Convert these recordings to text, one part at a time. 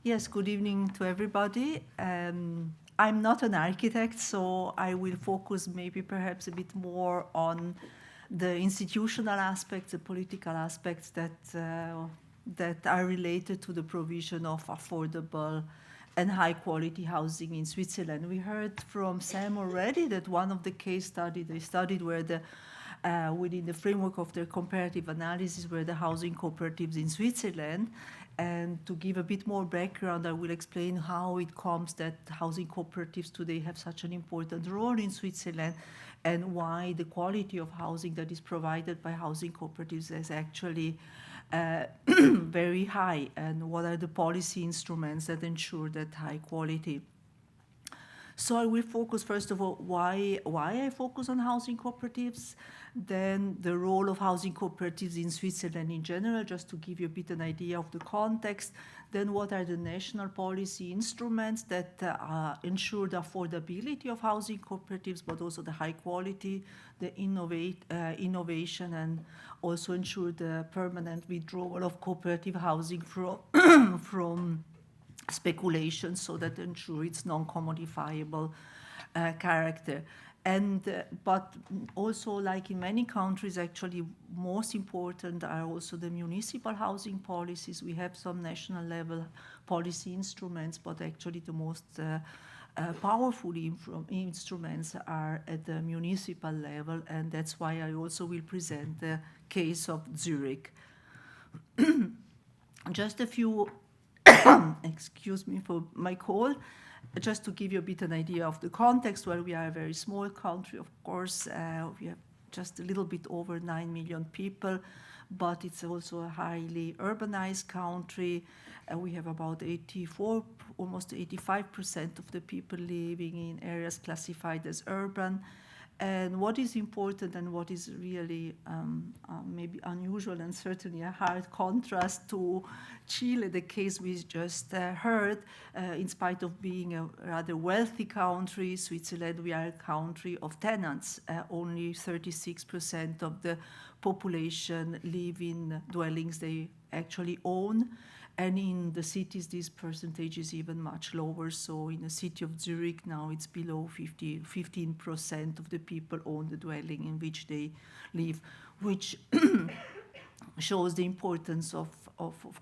Yes, good evening to everybody. I'm not an architect, so I will focus maybe perhaps a bit more on the institutional aspects, the political aspects that are related to the provision of affordable and high quality housing in Switzerland. We heard from Sam already that one of the case studies they studied where within the framework of their comparative analysis were the housing cooperatives in Switzerland. And to give a bit more background, I will explain how it comes that housing cooperatives today have such an important role in Switzerland and why the quality of housing that is provided by housing cooperatives is actually very high, and what are the policy instruments that ensure that high quality. So I will focus, first of all, why I focus on housing cooperatives, then the role of housing cooperatives in Switzerland in general, just to give you a bit an idea of the context, then what are the national policy instruments that ensure the affordability of housing cooperatives, but also the high quality, the innovation, and also ensure the permanent withdrawal of cooperative housing from speculation, so that ensure its non-commodifiable character. And but also, like in many countries, actually most important are also the municipal housing policies. We have some national level policy instruments, but actually the most powerful instruments are at the municipal level, and that's why I also will present the case of Zurich. Just a few excuse me for my cold, just to give you a bit an idea of the context. Where we are a very small country, of course, we have just a little bit over 9 million people, but it's also a highly urbanized country. We have about 84, almost 85% of the people living in areas classified as urban. And what is important and what is really maybe unusual and certainly a hard contrast to Chile, the case we just heard, in spite of being a rather wealthy country, Switzerland, we are a country of tenants. Only 36% of the population live in dwellings they actually own. And in the cities, this percentage is even much lower. So in the city of Zurich now, it's below 15% of the people own the dwelling in which they live, which shows the importance of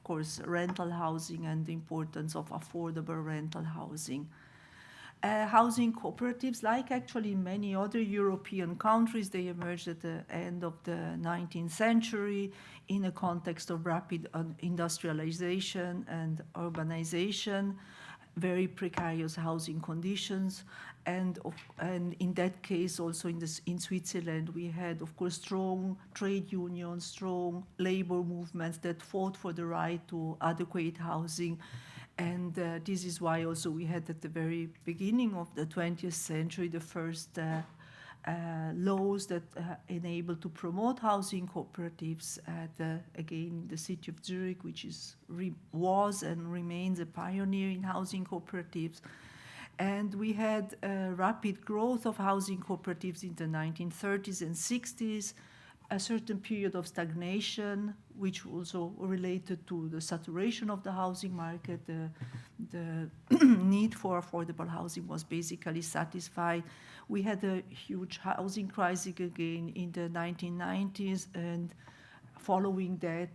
course, rental housing and the importance of affordable rental housing. Housing cooperatives, like actually many other European countries, they emerged at the end of the 19th century in a context of rapid industrialization and urbanization, very precarious housing conditions. And in that case, also in Switzerland, we had, of course, strong trade unions, strong labor movements that fought for the right to adequate housing. And this is why also we had at the very beginning of the 20th century the first laws that enable to promote housing cooperatives again, the city of Zurich, which was and remains a pioneer in housing cooperatives. And we had a rapid growth of housing cooperatives in the 1930s and 60s, a certain period of stagnation, which also related to the saturation of the housing market. The need for affordable housing was basically satisfied. We had a huge housing crisis again in the 1990s, and following that,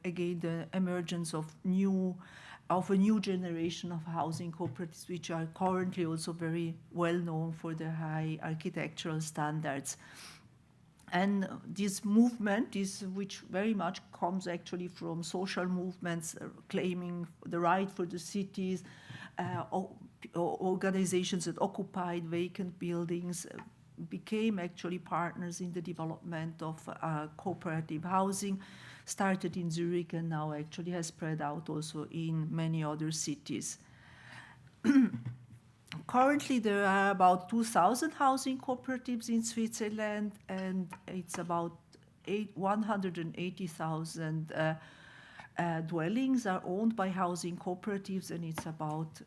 again, the emergence of a new generation of housing cooperatives, which are currently also very well known for their high architectural standards. And this movement, which very much comes actually from social movements claiming the right for the cities, organizations that occupied vacant buildings, became actually partners in the development of cooperative housing, started in Zurich and now actually has spread out also in many other cities. Currently, there are about 2,000 housing cooperatives in Switzerland, and it's about 180,000 dwellings are owned by housing cooperatives, and it's about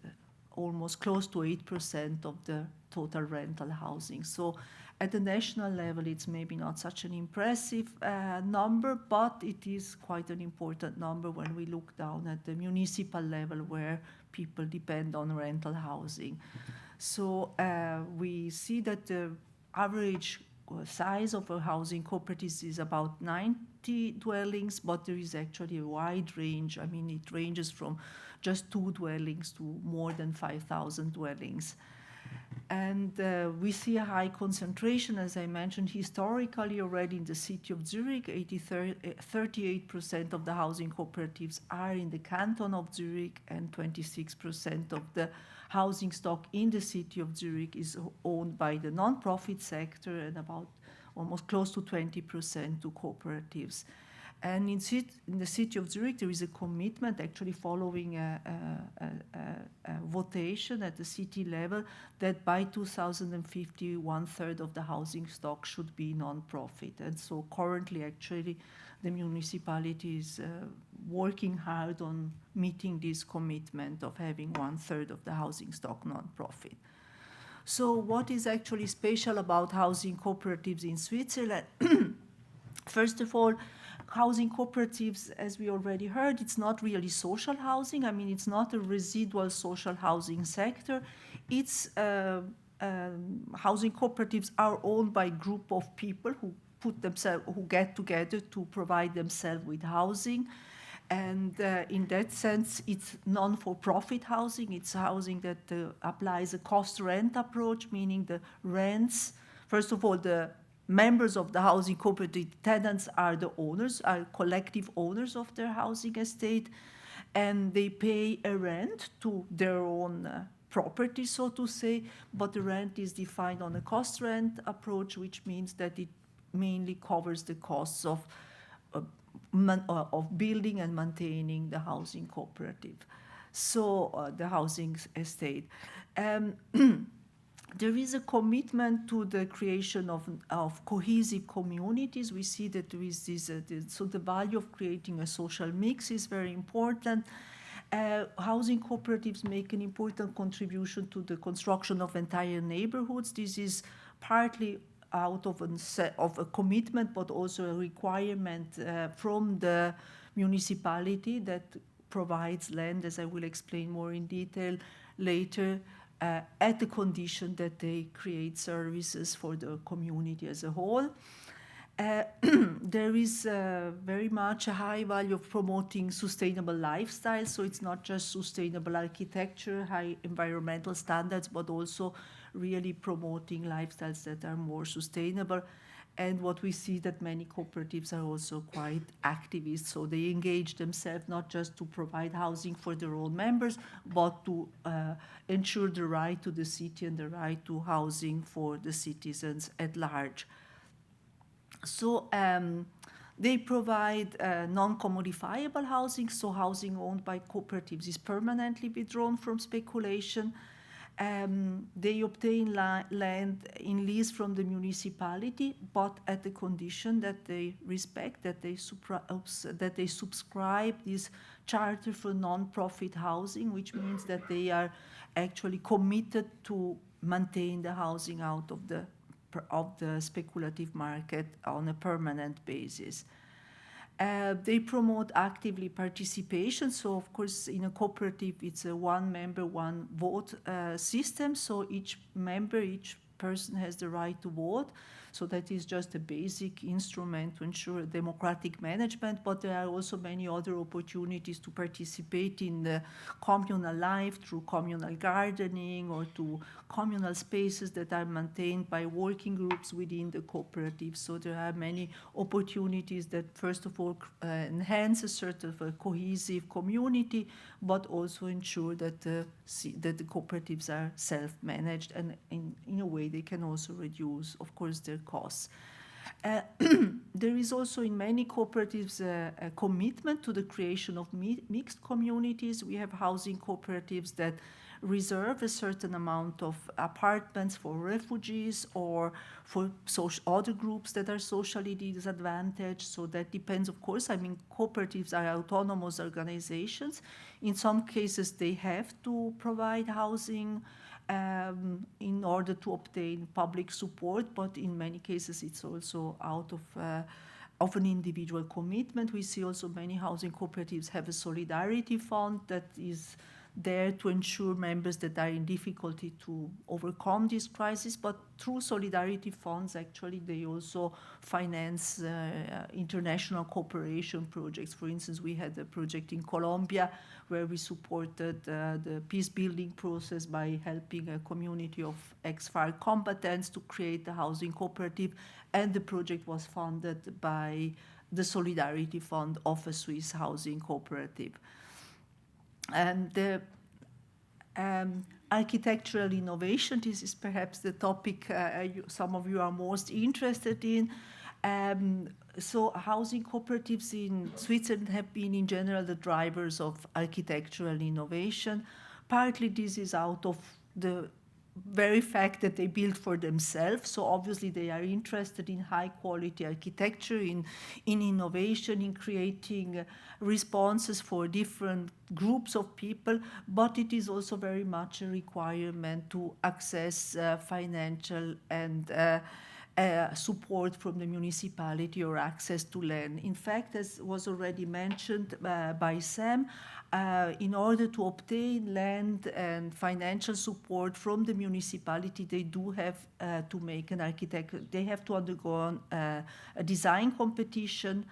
almost close to 8% of the total rental housing. So at the national level, it's maybe not such an impressive number, but it is quite an important number when we look down at the municipal level where people depend on rental housing. So we see that the average size of a housing cooperative is about 90 dwellings, but there is actually a wide range. I mean, it ranges from just 2 dwellings to more than 5,000 dwellings. And we see a high concentration, as I mentioned, historically already in the city of Zurich. 38% of the housing cooperatives are in the canton of Zurich, and 26% of the housing stock in the city of Zurich is owned by the non-profit sector, and about almost close to 20% to cooperatives. And in the city of Zurich, there is a commitment, actually following a votation at the city level, that by 2050, 1/3 of the housing stock should be non-profit. And so currently, actually, the municipality is working hard on meeting this commitment of having 1/3 of the housing stock non-profit. So what is actually special about housing cooperatives in Switzerland? First of all, housing cooperatives, as we already heard, it's not really social housing. I mean, it's not a residual social housing sector. It's housing cooperatives are owned by a group of people who get together to provide themselves with housing. And in that sense, it's non-for-profit housing. It's housing that applies a cost rent approach, meaning the rents, first of all, the members of the housing cooperative tenants are the owners, are collective owners of their housing estate, and they pay a rent to their own property, so to say, but the rent is defined on a cost rent approach, which means that it mainly covers the costs of building and maintaining the housing cooperative, so the housing estate. There is a commitment to the creation of cohesive communities. We see that there is this, so the value of creating a social mix is very important. Housing cooperatives make an important contribution to the construction of entire neighborhoods. This is partly out of a commitment, but also a requirement from the municipality that provides land, as I will explain more in detail later, at the condition that they create services for the community as a whole. There is very much a high value of promoting sustainable lifestyle, so it's not just sustainable architecture, high environmental standards, but also really promoting lifestyles that are more sustainable. And what we see that many cooperatives are also quite activist, so they engage themselves not just to provide housing for their own members, but to ensure the right to the city and the right to housing for the citizens at large. So they provide non-commodifiable housing, so housing owned by cooperatives is permanently withdrawn from speculation. They obtain land in lease from the municipality, but at the condition that they respect, that they subscribe this charter for non-profit housing, which means that they are actually committed to maintain the housing out of the speculative market on a permanent basis. They promote actively participation. So, of course, in a cooperative, it's a one member, one vote system. So each member, each person has the right to vote. So that is just a basic instrument to ensure democratic management, but there are also many other opportunities to participate in the communal life through communal gardening or to communal spaces that are maintained by working groups within the cooperative. So there are many opportunities that, first of all, enhance a sort of a cohesive community, but also ensure that the cooperatives are self-managed, and in a way they can also reduce, of course, their costs. There is also in many cooperatives a commitment to the creation of mixed communities. We have housing cooperatives that reserve a certain amount of apartments for refugees or for other groups that are socially disadvantaged. So that depends, of course. I mean, cooperatives are autonomous organizations. In some cases, they have to provide housing in order to obtain public support, but in many cases, it's also out of an individual commitment. We see also many housing cooperatives have a solidarity fund that is there to ensure members that are in difficulty to overcome this crisis. But through solidarity funds, actually, they also finance international cooperation projects. For instance, we had a project in Colombia where we supported the peace building process by helping a community of ex-FARC combatants to create a housing cooperative, and the project was funded by the Solidarity Fund of a Swiss housing cooperative. And the architectural innovation, this is perhaps the topic some of you are most interested in. So housing cooperatives in Switzerland have been in general the drivers of architectural innovation. Partly this is out of the very fact that they build for themselves. So obviously they are interested in high quality architecture, in innovation, in creating responses for different groups of people, but it is also very much a requirement to access financial and support from the municipality or access to land. In fact, as was already mentioned by Sam, in order to obtain land and financial support from the municipality, they do have to make an they have to undergo a design competition,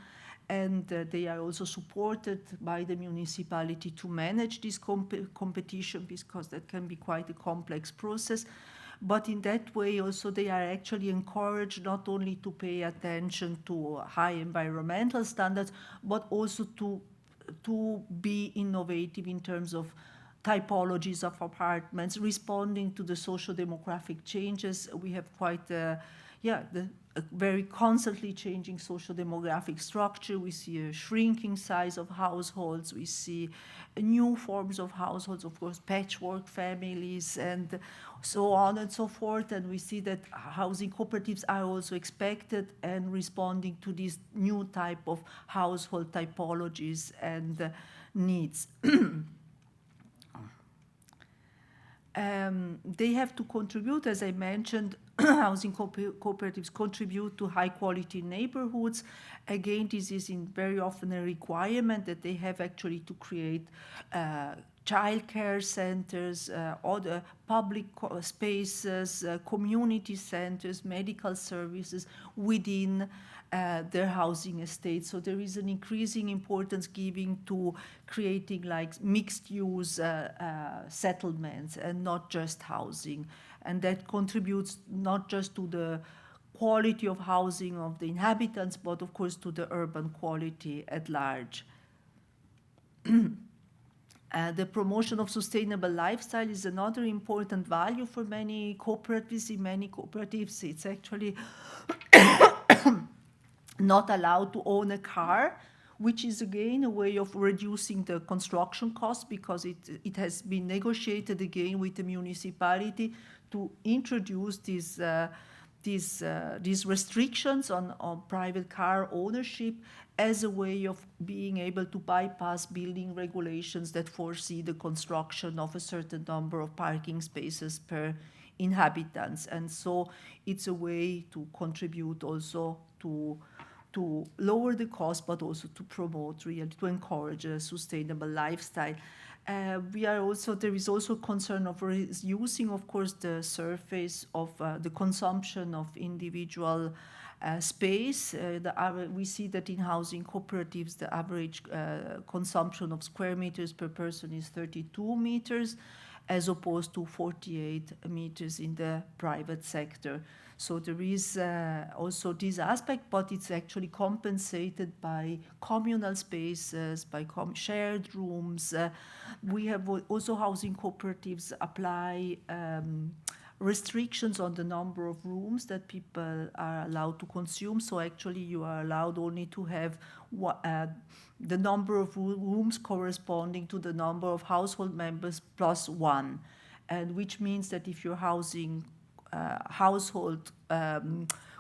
and they are also supported by the municipality to manage this competition, because that can be quite a complex process. But in that way also they are actually encouraged not only to pay attention to high environmental standards, but also to be innovative in terms of typologies of apartments, responding to the social demographic changes. We have quite a very constantly changing social demographic structure. We see a shrinking size of households. We see new forms of households, of course, patchwork families, and so on and so forth. And we see that housing cooperatives are also expected and responding to this new type of household typologies and needs. They have to contribute, as I mentioned, housing cooperatives contribute to high quality neighborhoods. Again, this is very often a requirement that they have actually to create childcare centers, other public spaces, community centers, medical services within their housing estate. So there is an increasing importance given to creating like mixed use settlements and not just housing. And that contributes not just to the quality of housing of the inhabitants, but of course to the urban quality at large. The promotion of sustainable lifestyle is another important value for many cooperatives. In many cooperatives, it's actually not allowed to own a car, which is again a way of reducing the construction costs, because it has been negotiated again with the municipality to introduce these restrictions on private car ownership as a way of being able to bypass building regulations that foresee the construction of a certain number of parking spaces per inhabitants. And so it's a way to contribute also to lower the cost, but also to promote, really, to encourage a sustainable lifestyle. There is also concern of reducing, of course, the surface of the consumption of individual space. We see that in housing cooperatives, the average consumption of square meters per person is 32 meters, as opposed to 48 meters in the private sector. So there is also this aspect, but it's actually compensated by communal spaces, by shared rooms. We have also housing cooperatives apply restrictions on the number of rooms that people are allowed to consume. So actually you are allowed only to have the number of rooms corresponding to the number of household members plus one, and which means that if your household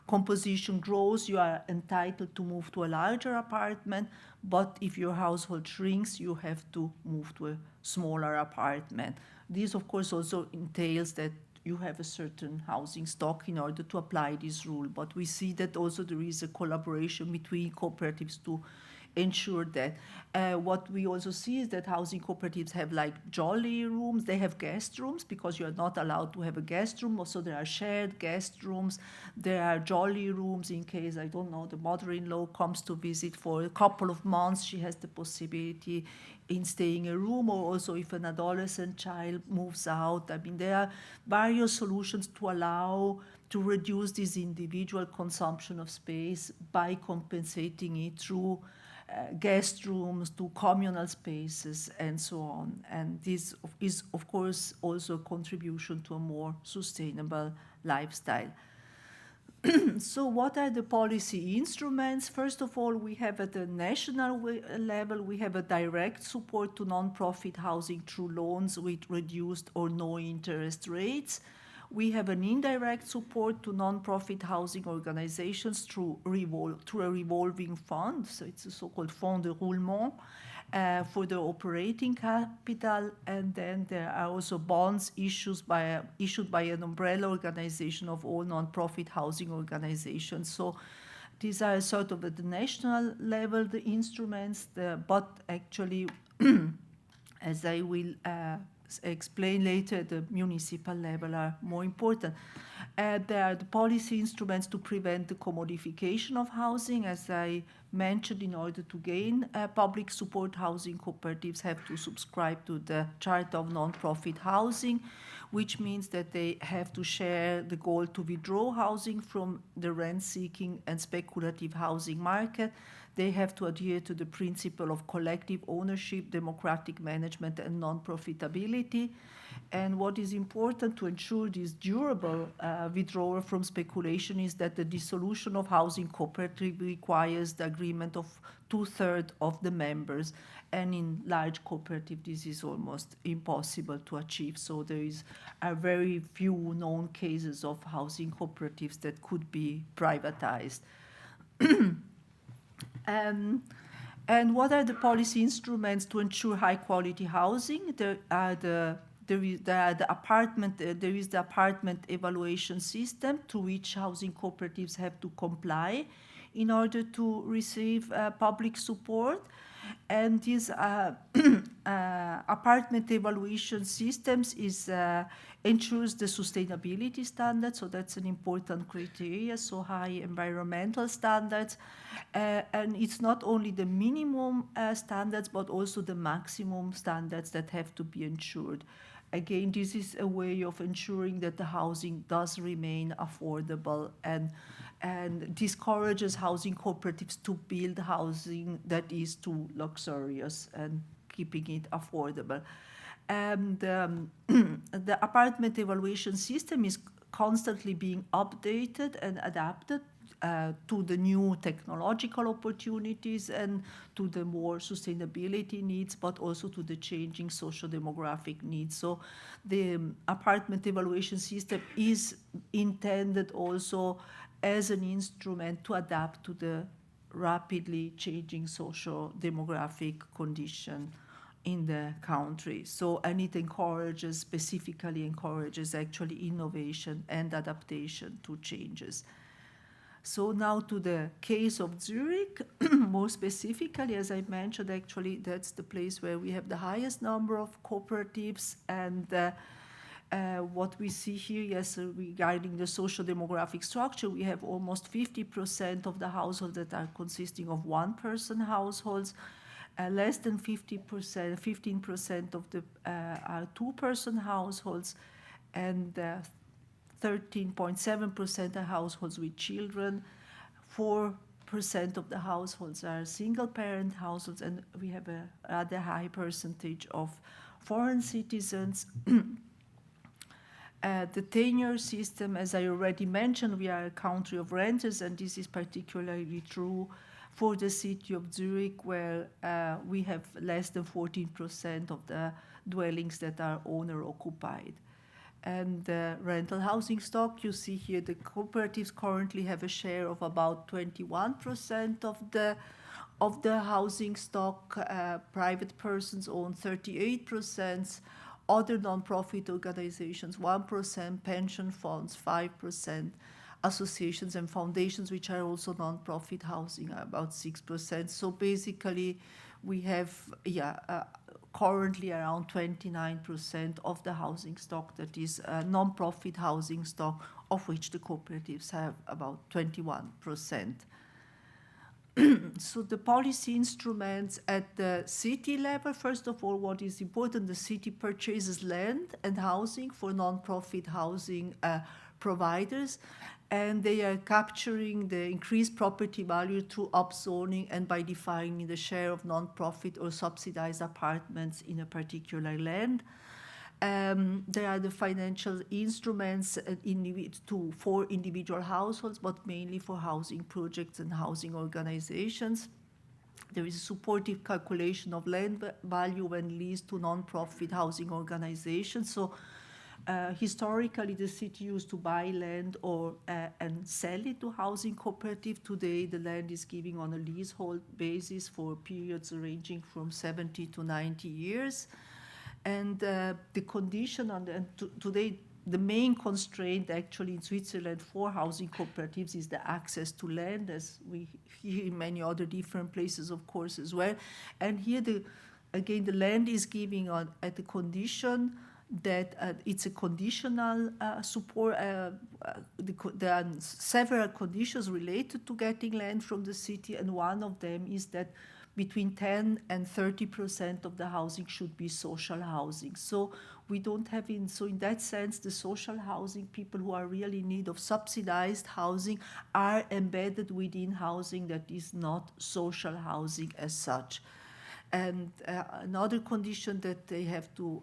composition grows, you are entitled to move to a larger apartment, but if your household shrinks, you have to move to a smaller apartment. This, of course, also entails that you have a certain housing stock in order to apply this rule, but we see that also there is a collaboration between cooperatives to ensure that. What we also see is that housing cooperatives have like jolly rooms. They have guest rooms because you are not allowed to have a guest room. Also, there are shared guest rooms. There are jolly rooms in case, I don't know, the mother-in-law comes to visit for a couple of months. She has the possibility in staying in a room, or also if an adolescent child moves out. I mean, there are various solutions to allow to reduce this individual consumption of space by compensating it through guest rooms, to communal spaces, and so on. And this is, of course, also a contribution to a more sustainable lifestyle. So what are the policy instruments? First of all, we have at the national level, we have a direct support to nonprofit housing through loans with reduced or no interest rates. We have an indirect support to nonprofit housing organizations through a revolving fund, so it's a so-called fond de roulement for the operating capital, and then there are also bonds issued by an umbrella organization of all nonprofit housing organizations. So these are sort of at the national level, the instruments, but actually, as I will explain later, the municipal level are more important. There are the policy instruments to prevent the commodification of housing. As I mentioned, in order to gain public support, housing cooperatives have to subscribe to the Charter of Nonprofit Housing, which means that they have to share the goal to withdraw housing from the rent-seeking and speculative housing market. They have to adhere to the principle of collective ownership, democratic management, and non-profitability. And what is important to ensure this durable withdrawal from speculation is that the dissolution of housing cooperative requires the agreement of 2/3 of the members. And in large cooperative, this is almost impossible to achieve. So there are very few known cases of housing cooperatives that could be privatized. And what are the policy instruments to ensure high quality housing? There is the apartment evaluation system to which housing cooperatives have to comply in order to receive public support. And these apartment evaluation systems ensures the sustainability standards, so that's an important criteria, so high environmental standards. And it's not only the minimum standards, but also the maximum standards that have to be ensured. Again, this is a way of ensuring that the housing does remain affordable and discourages housing cooperatives to build housing that is too luxurious and keeping it affordable. And the apartment evaluation system is constantly being updated and adapted to the new technological opportunities and to the more sustainability needs, but also to the changing socio-demographic needs. So the apartment evaluation system is intended also as an instrument to adapt to the rapidly changing socio-demographic condition in the country. So, and it specifically encourages actually innovation and adaptation to changes. So now to the case of Zurich, more specifically, as I mentioned, actually that's the place where we have the highest number of cooperatives. And what we see here, yes, regarding the social demographic structure, we have almost 50% of the households that are consisting of one-person households. Less than 15% of the are two-person households, and 13.7% are households with children. 4% of the households are single-parent households, and we have a rather high percentage of foreign citizens. The tenure system, as I already mentioned, we are a country of renters, and this is particularly true for the city of Zurich, where we have less than 14% of the dwellings that are owner-occupied. And the rental housing stock, you see here, the cooperatives currently have a share of about 21% of the housing stock. Private persons own 38%. Other non-profit organizations, 1%, pension funds, 5%, associations and foundations, which are also non-profit housing, are about 6%. So basically, we have, currently around 29% of the housing stock that is non-profit housing stock, of which the cooperatives have about 21%. So the policy instruments at the city level, first of all, what is important, the city purchases land and housing for non-profit housing providers, and they are capturing the increased property value through upzoning and by defining the share of non-profit or subsidized apartments in a particular land. There are the financial instruments for individual households, but mainly for housing projects and housing organizations. There is a supportive calculation of land value when leased to non-profit housing organizations. So historically, the city used to buy land and sell it to housing cooperative. Today, the land is given on a leasehold basis for periods ranging from 70 to 90 years. And the condition today, the main constraint actually in Switzerland for housing cooperatives is the access to land, as we hear in many other different places, of course, as well. And here, again, the land is given at the condition that it's a conditional support. There are several conditions related to getting land from the city, and one of them is that between 10 and 30% of the housing should be social housing. So we don't have in that sense, the social housing, people who are really in need of subsidized housing are embedded within housing that is not social housing as such. And another condition that they have to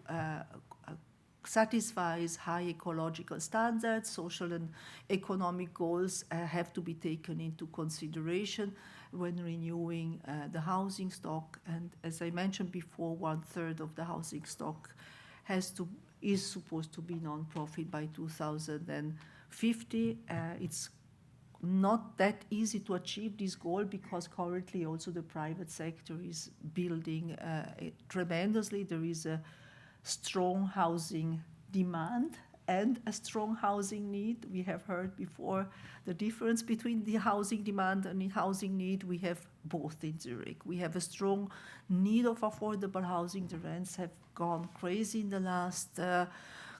satisfy is high ecological standards. Social and economic goals have to be taken into consideration when renewing the housing stock. And as I mentioned before, 1/3 of the housing stock is supposed to be non-profit by 2050. It's not that easy to achieve this goal because currently also the private sector is building tremendously. There is a strong housing demand and a strong housing need. We have heard before the difference between the housing demand and the housing need. We have both in Zurich. We have a strong need of affordable housing. The rents have gone crazy in the last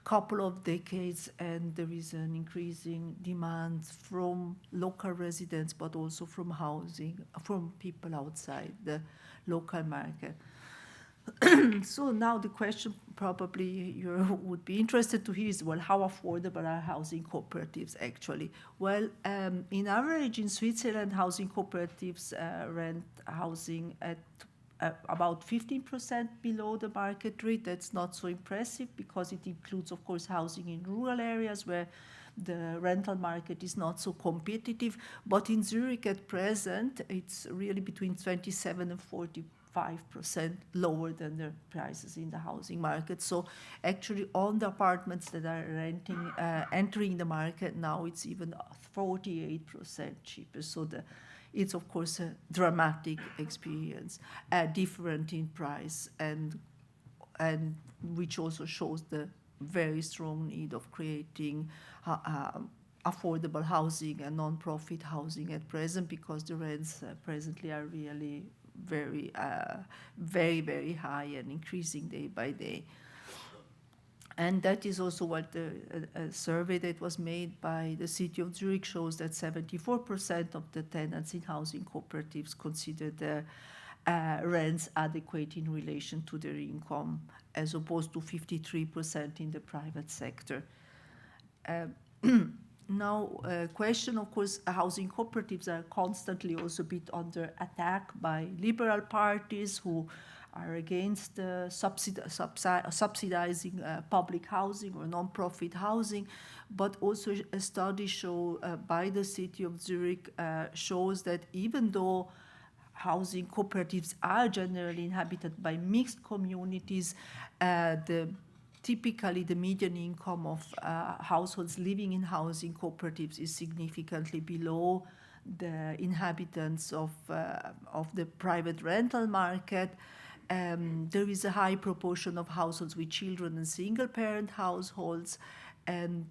couple of decades, and there is an increasing demand from local residents, but also from people outside the local market. So now the question probably you would be interested to hear is, well, how affordable are housing cooperatives actually? Well, in average in Switzerland, housing cooperatives rent housing at about 15% below the market rate. That's not so impressive because it includes, of course, housing in rural areas where the rental market is not so competitive. But in Zurich at present, it's really between 27 and 45% lower than the prices in the housing market. So actually on the apartments that are entering the market now, it's even 48% cheaper. So it's of course a dramatic experience, different in price, and which also shows the very strong need of creating affordable housing and non-profit housing at present, because the rents presently are really very, very high and increasing day by day. And that is also what a survey that was made by the city of Zurich shows, that 74% of the tenants in housing cooperatives consider their rents adequate in relation to their income, as opposed to 53% in the private sector. Now, question, of course, housing cooperatives are constantly also a bit under attack by liberal parties who are against subsidizing public housing or non-profit housing, but also a study by the city of Zurich shows that even though housing cooperatives are generally inhabited by mixed communities, typically the median income of households living in housing cooperatives is significantly below the inhabitants of the private rental market. There is a high proportion of households with children and single-parent households, and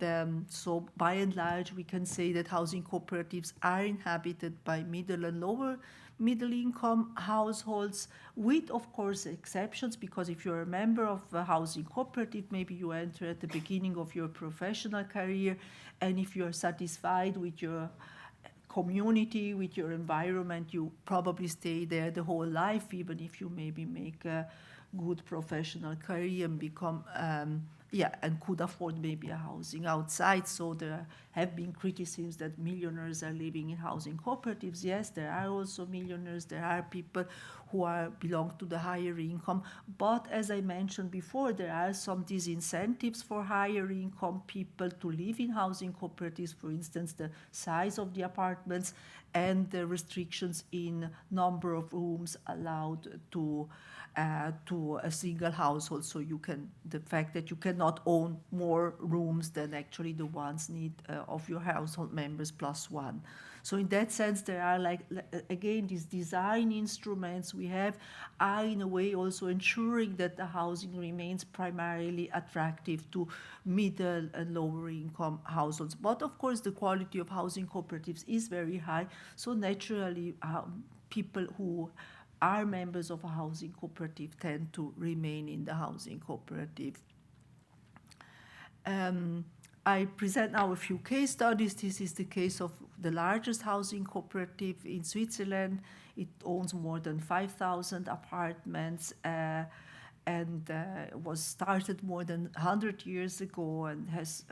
so by and large we can say that housing cooperatives are inhabited by middle and lower middle income households, with of course exceptions, because if you're a member of a housing cooperative, maybe you enter at the beginning of your professional career, and if you're satisfied with your community, with your environment, you probably stay there the whole life, even if you maybe make a good professional career and become and could afford maybe a housing outside. So there have been criticisms that millionaires are living in housing cooperatives. Yes, there are also millionaires. There are people who belong to the higher income. But as I mentioned before, there are some disincentives for higher income people to live in housing cooperatives. For instance, the size of the apartments and the restrictions in number of rooms allowed to a single household. So the fact that you cannot own more rooms than actually the ones need of your household members plus one. So in that sense, there are again, these design instruments we have are in a way also ensuring that the housing remains primarily attractive to middle and lower income households. But of course, the quality of housing cooperatives is very high. So naturally, people who are members of a housing cooperative tend to remain in the housing cooperative. I present now a few case studies. This is the case of the largest housing cooperative in Switzerland. It owns more than 5,000 apartments and was started more than 100 years ago and has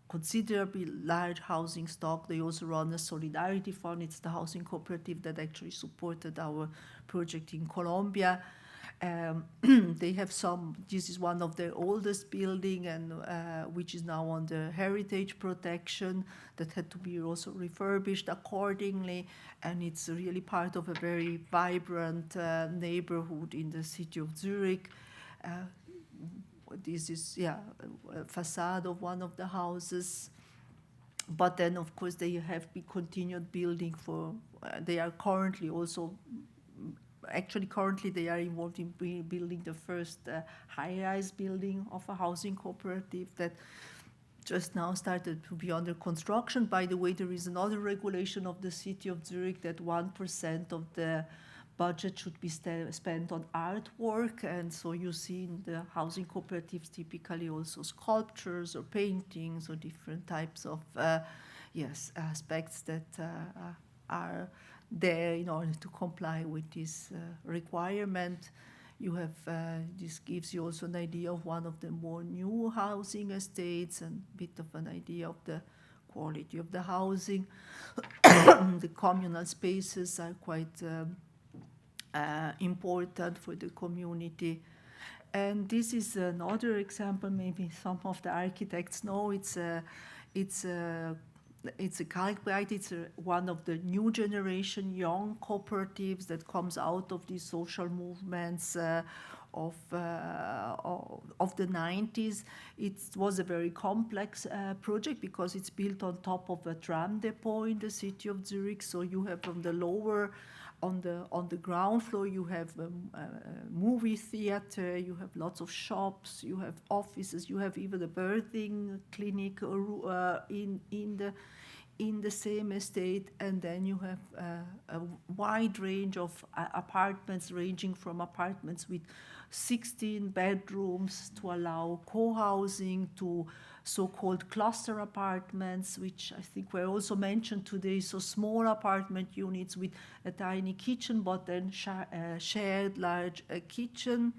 considerably large housing stock. They also run a solidarity fund. It's the housing cooperative that actually supported our project in Colombia. They have this is one of their oldest building, and which is now under heritage protection, that had to be also refurbished accordingly, and it's really part of a very vibrant neighborhood in the city of Zurich. This is a facade of one of the houses, but then of course they have been continued building they are currently they are involved in building the first high-rise building of a housing cooperative that just now started to be under construction. By the way, there is another regulation of the city of Zurich that 1% of the budget should be spent on artwork, and so you see in the housing cooperatives typically also sculptures or paintings or different types of aspects that are there in order to comply with this requirement. You have this gives you also an idea of one of the more new housing estates and a bit of an idea of the quality of the housing. The communal spaces are quite important for the community. And this is another example, maybe some of the architects know. It's a Kalkbreit. It's one of the new generation young cooperatives that comes out of these social movements of the 90s. It was a very complex project because it's built on top of a tram depot in the city of Zurich. So you have on the lower, on the ground floor, you have a movie theater, you have lots of shops, you have offices, you have even a birthing clinic in the same estate, and then you have a wide range of apartments, ranging from apartments with 16 bedrooms to allow co-housing to so-called cluster apartments, which I think were also mentioned today. So small apartment units with a tiny kitchen, but then shared large kitchen.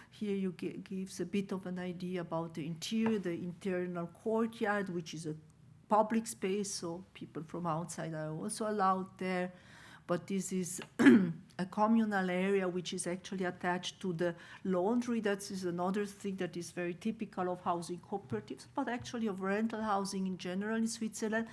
Here you gives a bit of an idea about the interior, the internal courtyard, which is a public space, so people from outside are also allowed there. but this is a communal area which is actually attached to the laundry. That is another thing that is very typical of housing cooperatives, but actually of rental housing in general in Switzerland.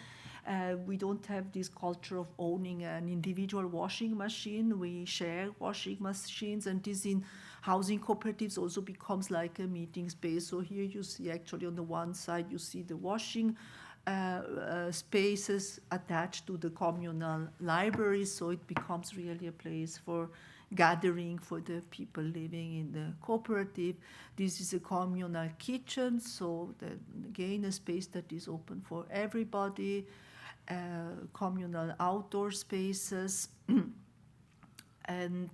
We don't have this culture of owning an individual washing machine. We share washing machines, and this in housing cooperatives also becomes like a meeting space. So here you see actually on the one side you see the washing spaces attached to the communal library, so it becomes really a place for gathering for the people living in the cooperative. This is a communal kitchen, so again a space that is open for everybody. Communal outdoor spaces. And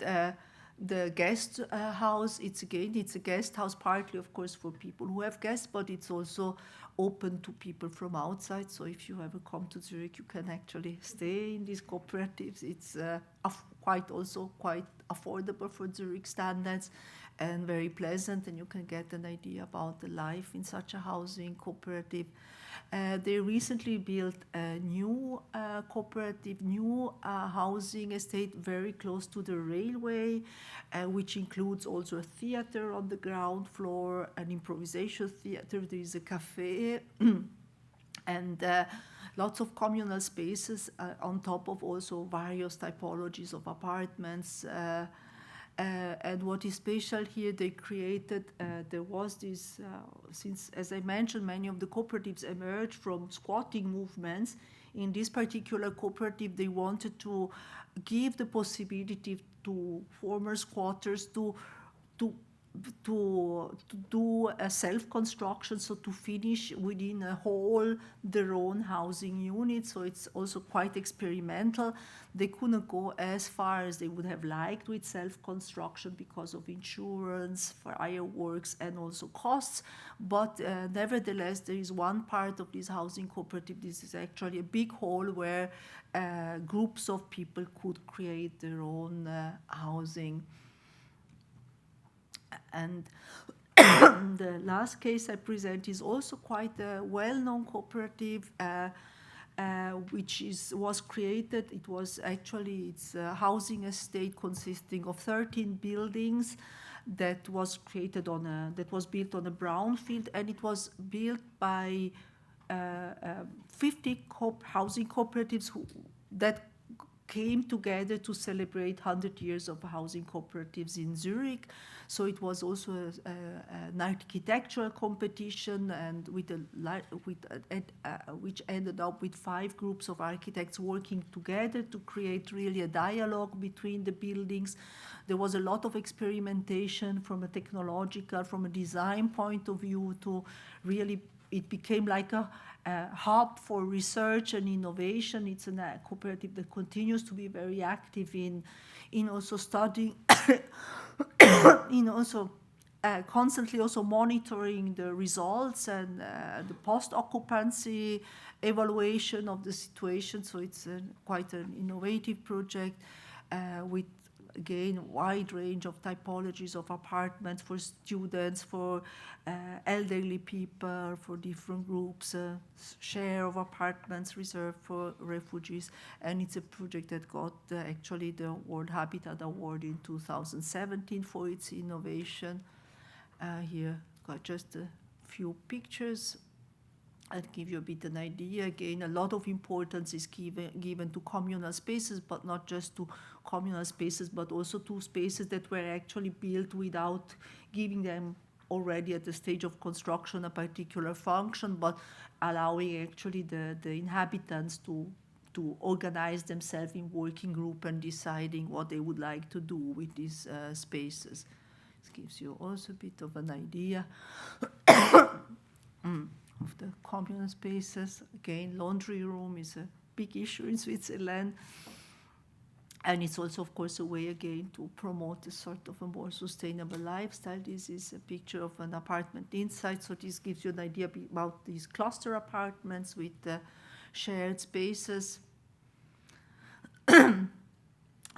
the guest house, it's a guest house partly of course for people who have guests, but it's also open to people from outside. So if you ever come to Zurich, you can actually stay in these cooperatives. It's quite affordable for Zurich standards and very pleasant, and you can get an idea about the life in such a housing cooperative. They recently built a new cooperative, new housing estate very close to the railway, which includes also a theater on the ground floor, an improvisation theater, there is a cafe, and lots of communal spaces on top of also various typologies of apartments. And what is special here, they created, there was this, since, as I mentioned, many of the cooperatives emerged from squatting movements. In this particular cooperative, they wanted to give the possibility to former squatters to do a self-construction, so to finish within a whole their own housing unit. So it's also quite experimental. They couldn't go as far as they would have liked with self-construction because of insurance, fireworks, and also costs. But nevertheless, there is one part of this housing cooperative. This is actually a big hall where groups of people could create their own housing. And the last case I present is also quite a well-known cooperative, which was created. It was actually, it's a housing estate consisting of 13 buildings that was created that was built on a brownfield, and it was built by 50 housing cooperatives that came together to celebrate 100 years of housing cooperatives in Zurich. So it was also an architectural competition, and which ended up with 5 groups of architects working together to create really a dialogue between the buildings. There was a lot of experimentation from a technological, from a design point of view, to really, it became like a hub for research and innovation. It's a cooperative that continues to be very active in also studying, in also constantly also monitoring the results and the post-occupancy evaluation of the situation. So it's quite an innovative project with, again, wide range of typologies of apartments for students, for elderly people, for different groups, share of apartments reserved for refugees. And it's a project that got actually the World Habitat Award in 2017 for its innovation. Here, got just a few pictures. I'll give you a bit an idea. Again, a lot of importance is given to communal spaces, but not just to communal spaces, but also to spaces that were actually built without giving them already at the stage of construction a particular function, but allowing actually the inhabitants to organize themselves in working group and deciding what they would like to do with these spaces. This gives you also a bit of an idea. Of the communal spaces. Again, laundry room is a big issue in Switzerland. And it's also, of course, a way, again, to promote a sort of a more sustainable lifestyle. This is a picture of an apartment inside. So this gives you an idea about these cluster apartments with shared spaces.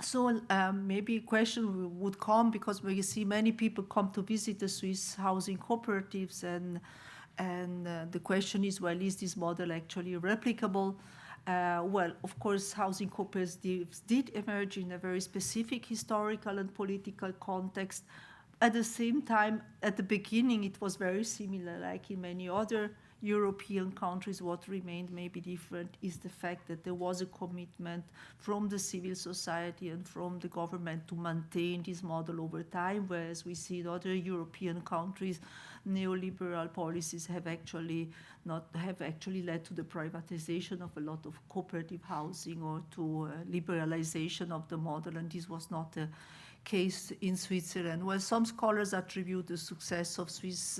So maybe a question would come, because we see many people come to visit the Swiss housing cooperatives, and the question is, well, is this model actually replicable? Well, of course, housing cooperatives did emerge in a very specific historical and political context. At the same time, at the beginning, it was very similar, like in many other European countries. What remained maybe different is the fact that there was a commitment from the civil society and from the government to maintain this model over time, whereas we see in other European countries, neoliberal policies have actually led to the privatization of a lot of cooperative housing or to liberalization of the model, and this was not a case in Switzerland. Well, some scholars attribute the success of Swiss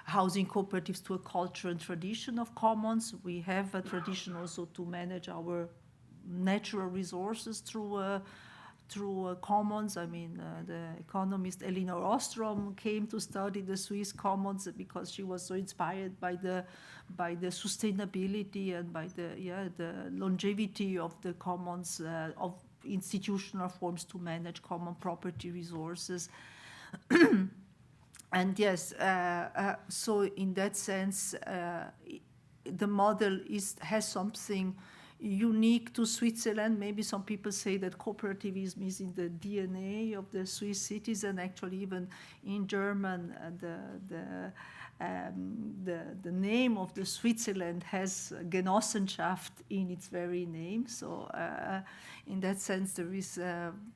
housing cooperatives to a culture and tradition of commons. We have a tradition also to manage our natural resources through commons. I mean, the economist Elinor Ostrom came to study the Swiss commons because she was so inspired by the sustainability and by the longevity of the commons of institutional forms to manage common property resources. And yes, so in that sense, the model has something unique to Switzerland. Maybe some people say that cooperativism is in the DNA of the Swiss citizen. Actually, even in German, the name of the Switzerland has Genossenschaft in its very name. So in that sense, there is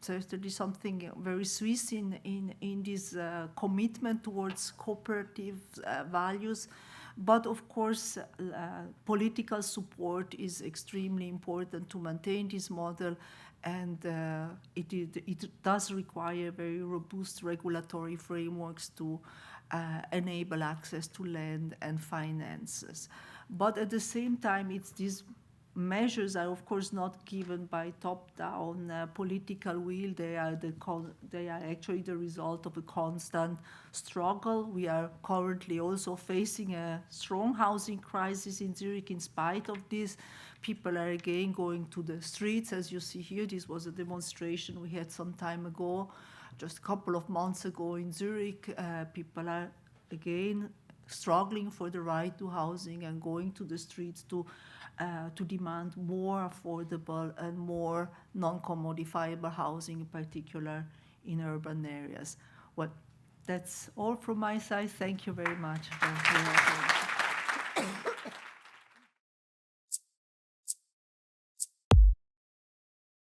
certainly something very Swiss in this commitment towards cooperative values. But of course, political support is extremely important to maintain this model, and it does require very robust regulatory frameworks to enable access to land and finances. But at the same time, these measures are, of course, not given by top-down political will. They are actually the result of a constant struggle. We are currently also facing a strong housing crisis in Zurich. In spite of this, people are again going to the streets. As you see here, this was a demonstration we had some time ago, just a couple of months ago in Zurich. People are again struggling for the right to housing and going to the streets to demand more affordable and more non-commodifiable housing, in particular in urban areas. Well, that's all from my side. Thank you very much for your attention.